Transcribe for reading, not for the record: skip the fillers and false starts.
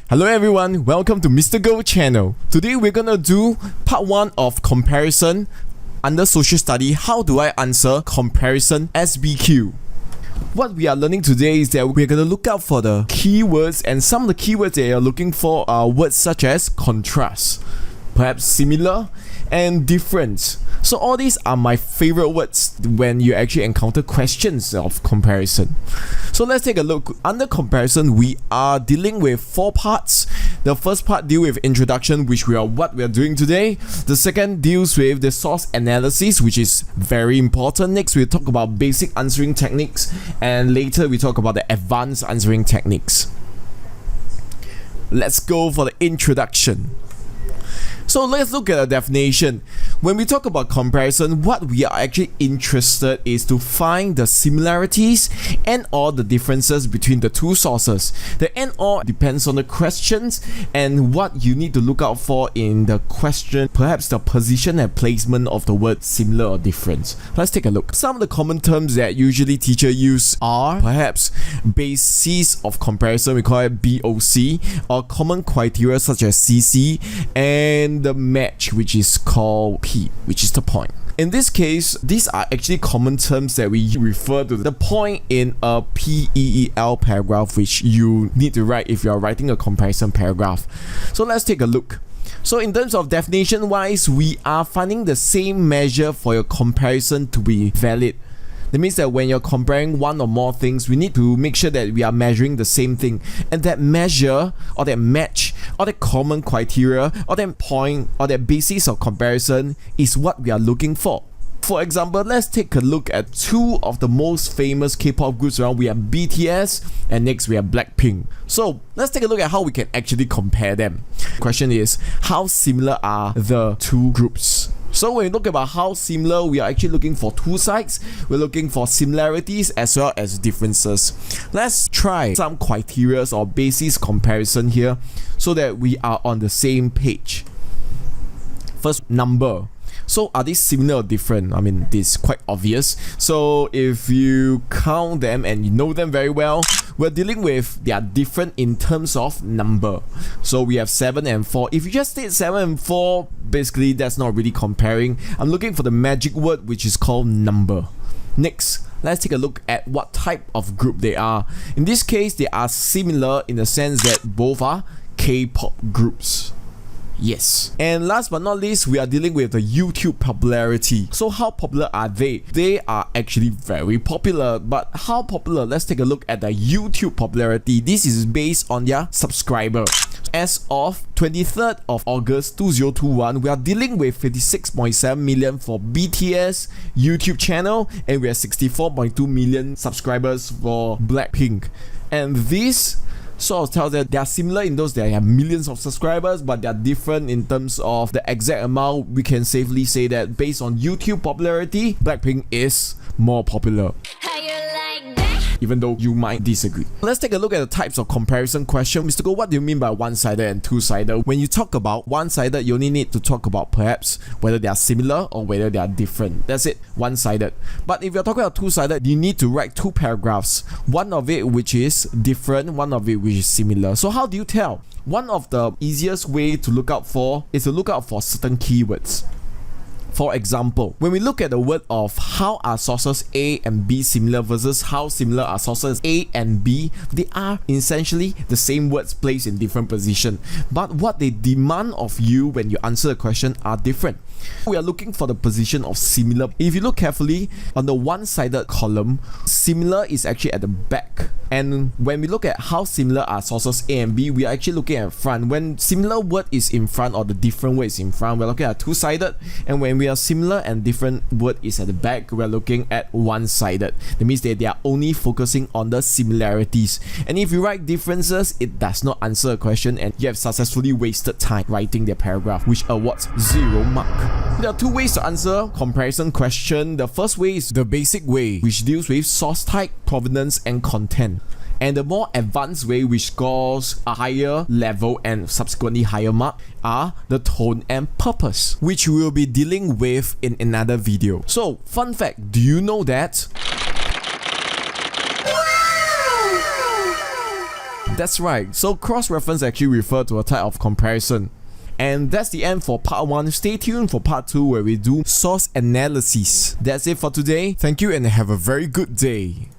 Hello everyone, welcome to Mr. Go channel. Today we're gonna do part 1 of comparison under social study. How do I answer comparison SBQ? What we are learning today is that we're gonna look out for the keywords, and some of the keywords that you're looking for are words such as contrast, perhaps similar, and different. So all these are my favorite words when you actually encounter questions of comparison. So let's take a look. Under comparison, we are dealing with 4 parts. The first part deals with introduction, which what we are doing today. The second deals with the source analysis, which is very important. Next, we'll talk about basic answering techniques, and later we talk about the advanced answering techniques. Let's go for the introduction. So let's look at a definition. When we talk about comparison, what we are actually interested is to find the similarities and or the differences between the two sources. The and or depends on the questions and what you need to look out for in the question, perhaps the position and placement of the word similar or different. Let's take a look. Some of the common terms that usually teachers use are perhaps basis of comparison, we call it BOC, or common criteria such as CC, and the match, which is called P, which is the point. In this case, these are actually common terms that we refer to the point in a PEEL paragraph, which you need to write if you are writing a comparison paragraph. So let's take a look. So in terms of definition wise, we are finding the same measure for your comparison to be valid. That means that when you're comparing one or more things, we need to make sure that we are measuring the same thing. And that measure, or that match, or that common criteria, or that point, or that basis of comparison is what we are looking for. For example, let's take a look at 2 of the most famous K-pop groups around. We have BTS, and next we have Blackpink. So let's take a look at how we can actually compare them. The question is, how similar are the 2 groups? So when we look about how similar, we are actually looking for 2 sides. We're looking for similarities as well as differences. Let's try some criteria or basis comparison here so that we are on the same page. First, number. So are these similar or different? I mean, this is quite obvious. So if you count them and you know them very well, we're dealing with they are different in terms of number. So we have 7 and 4. If you just state 7 and 4, basically that's not really comparing. I'm looking for the magic word, which is called number. Next, let's take a look at what type of group they are. In this case, they are similar in the sense that both are K-pop groups. Yes. And last but not least, we are dealing with the YouTube popularity. So how popular are they? They are actually very popular. But how popular? Let's take a look at the YouTube popularity. This is based on their subscriber. As of 23rd of August 2021, we are dealing with 56.7 million for BTS YouTube channel, and we have 64.2 million subscribers for Blackpink. And this sort of tells that they are similar in those they have millions of subscribers, but they are different in terms of the exact amount. We can safely say that based on YouTube popularity, Blackpink is more popular, even though you might disagree. Let's take a look at the types of comparison question. Mr. Go, what do you mean by one-sided and two-sided? When you talk about one-sided, you only need to talk about perhaps whether they are similar or whether they are different. That's it, one-sided. But if you're talking about two-sided, you need to write 2 paragraphs. One of it which is different, one of it which is similar. So how do you tell? One of the easiest way to look out for is to look out for certain keywords. For example, when we look at the word of how are sources A and B similar versus how similar are sources A and B, they are essentially the same words placed in different position, but what they demand of you when you answer the question are different. We are looking for the position of similar. If you look carefully on the one-sided column, similar is actually at the back. And when we look at how similar are sources A and B, we are actually looking at front. When similar word is in front or the different word is in front, we're looking at two-sided. And when we are similar and different word is at the back, we're looking at one-sided. That means that they are only focusing on the similarities. And if you write differences, it does not answer a question and you have successfully wasted time writing their paragraph, which awards 0 mark. There are 2 ways to answer comparison question. The first way is the basic way, which deals with source type, provenance, and content. And the more advanced way, which scores a higher level and subsequently higher mark, are the tone and purpose, which we will be dealing with in another video. So, fun fact, do you know that That's right. So cross-reference actually refer to a type of comparison. And that's the end for part 1. Stay tuned for part 2 where we do source analysis. That's it for today. Thank you and have a very good day.